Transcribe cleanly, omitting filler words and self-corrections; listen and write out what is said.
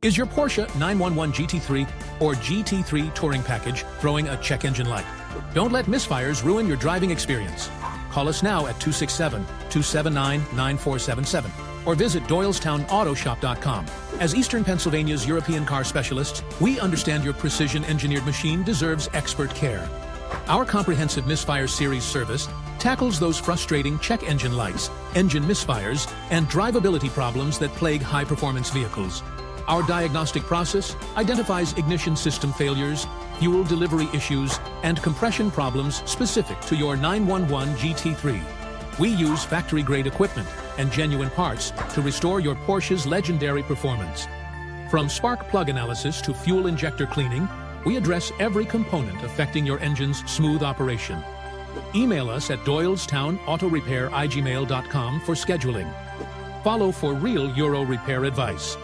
Is your Porsche 911 GT3 or GT3 touring package throwing a check engine light? Don't let misfires ruin your driving experience. Call us now at 267-279-9477 or visit doylestownautoshop.com. As Eastern Pennsylvania's European car specialists, we understand your precision-engineered machine deserves expert care. Our comprehensive Misfire series service tackles those frustrating check engine lights, engine misfires, and drivability problems that plague high-performance vehicles. Our diagnostic process identifies ignition system failures, fuel delivery issues, and compression problems specific to your 911 GT3. We use factory-grade equipment and genuine parts to restore your Porsche's legendary performance. From spark plug analysis to fuel injector cleaning, we address every component affecting your engine's smooth operation. Email us at doylestownautorepair@gmail.com for scheduling. Follow for real Euro repair advice.